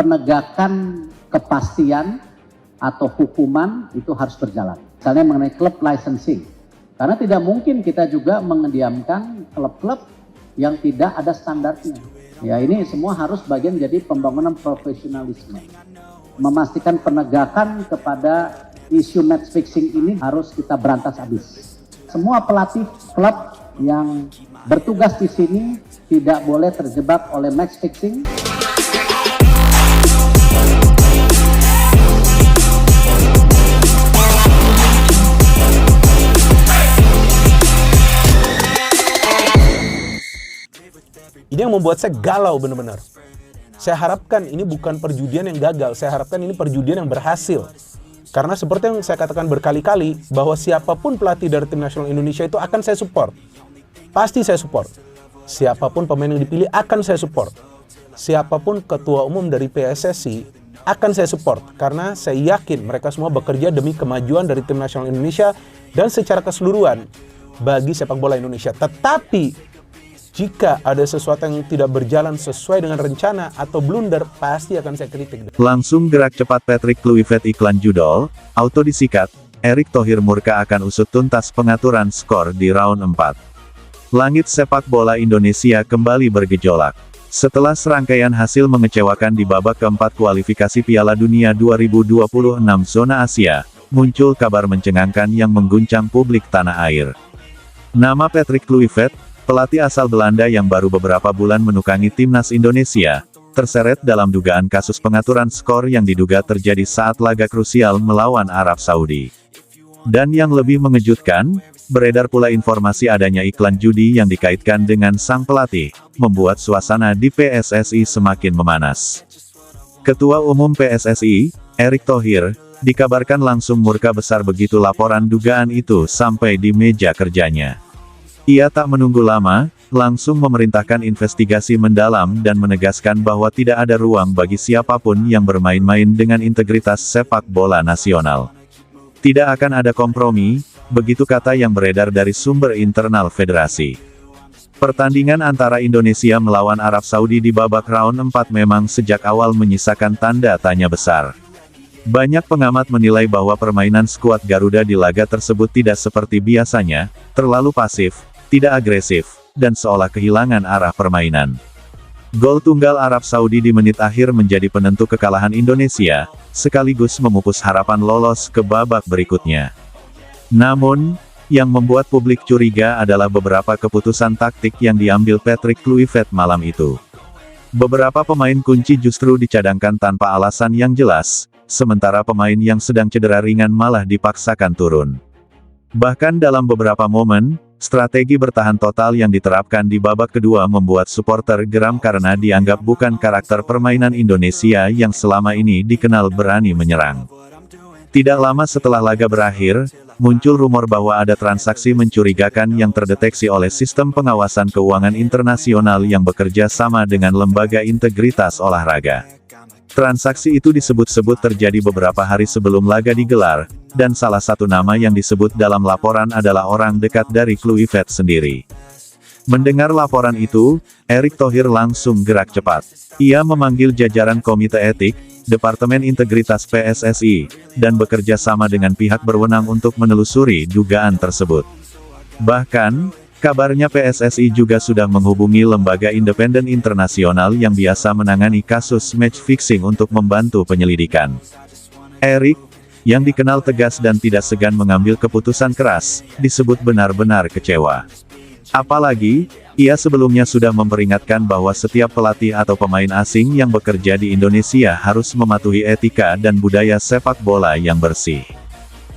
penegakan kepastian atau hukuman itu harus berjalan. Misalnya mengenai klub licensing. Karena tidak mungkin kita juga mendiamkan klub-klub yang tidak ada standarnya. Ya, ini semua harus bagian jadi pembangunan profesionalisme. Memastikan penegakan kepada isu match fixing ini harus kita berantas habis. Semua pelatih klub yang bertugas di sini tidak boleh terjebak oleh match fixing. Ini yang membuat saya galau benar-benar. Saya harapkan ini bukan perjudian yang gagal, saya harapkan ini perjudian yang berhasil. Karena seperti yang saya katakan berkali-kali, bahwa siapapun pelatih dari tim nasional Indonesia itu akan saya support. Pasti saya support. Siapapun pemain yang dipilih akan saya support. Siapapun ketua umum dari PSSI akan saya support. Karena saya yakin mereka semua bekerja demi kemajuan dari tim nasional Indonesia dan secara keseluruhan bagi sepak bola Indonesia. Tetapi jika ada sesuatu yang tidak berjalan sesuai dengan rencana atau blunder, pasti akan saya kritik. Langsung gerak cepat Patrick Kluivert iklan judul, auto disikat, Erick Thohir murka akan usut tuntas pengaturan skor di round 4. Langit sepak bola Indonesia kembali bergejolak. Setelah serangkaian hasil mengecewakan di babak keempat kualifikasi Piala Dunia 2026 zona Asia, muncul kabar mencengangkan yang mengguncang publik tanah air. Nama Patrick Kluivert, pelatih asal Belanda yang baru beberapa bulan menukangi timnas Indonesia, terseret dalam dugaan kasus pengaturan skor yang diduga terjadi saat laga krusial melawan Arab Saudi. Dan yang lebih mengejutkan, beredar pula informasi adanya iklan judi yang dikaitkan dengan sang pelatih, membuat suasana di PSSI semakin memanas. Ketua Umum PSSI, Erick Thohir, dikabarkan langsung murka besar begitu laporan dugaan itu sampai di meja kerjanya. Ia tak menunggu lama, langsung memerintahkan investigasi mendalam dan menegaskan bahwa tidak ada ruang bagi siapapun yang bermain-main dengan integritas sepak bola nasional. Tidak akan ada kompromi, begitu kata yang beredar dari sumber internal federasi. Pertandingan antara Indonesia melawan Arab Saudi di babak round 4 memang sejak awal menyisakan tanda tanya besar. Banyak pengamat menilai bahwa permainan skuad Garuda di laga tersebut tidak seperti biasanya, terlalu pasif, tidak agresif, dan seolah kehilangan arah permainan. Gol tunggal Arab Saudi di menit akhir menjadi penentu kekalahan Indonesia, sekaligus memupus harapan lolos ke babak berikutnya. Namun, yang membuat publik curiga adalah beberapa keputusan taktik yang diambil Patrick Kluivert malam itu. Beberapa pemain kunci justru dicadangkan tanpa alasan yang jelas, sementara pemain yang sedang cedera ringan malah dipaksakan turun. Bahkan dalam beberapa momen, strategi bertahan total yang diterapkan di babak kedua membuat supporter geram karena dianggap bukan karakter permainan Indonesia yang selama ini dikenal berani menyerang. Tidak lama setelah laga berakhir, muncul rumor bahwa ada transaksi mencurigakan yang terdeteksi oleh sistem pengawasan keuangan internasional yang bekerja sama dengan lembaga integritas olahraga. Transaksi itu disebut-sebut terjadi beberapa hari sebelum laga digelar, dan salah satu nama yang disebut dalam laporan adalah orang dekat dari Kluivert sendiri. Mendengar laporan itu, Erick Thohir langsung gerak cepat. Ia memanggil jajaran Komite Etik, Departemen Integritas PSSI, dan bekerja sama dengan pihak berwenang untuk menelusuri dugaan tersebut. Bahkan, kabarnya PSSI juga sudah menghubungi lembaga independen internasional yang biasa menangani kasus match fixing untuk membantu penyelidikan. Erick, yang dikenal tegas dan tidak segan mengambil keputusan keras, disebut benar-benar kecewa. Apalagi, ia sebelumnya sudah memperingatkan bahwa setiap pelatih atau pemain asing yang bekerja di Indonesia harus mematuhi etika dan budaya sepak bola yang bersih.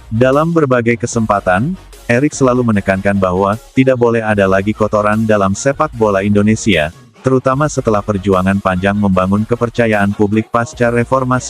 Dalam berbagai kesempatan, Erick selalu menekankan bahwa tidak boleh ada lagi kotoran dalam sepak bola Indonesia, terutama setelah perjuangan panjang membangun kepercayaan publik pasca reformasi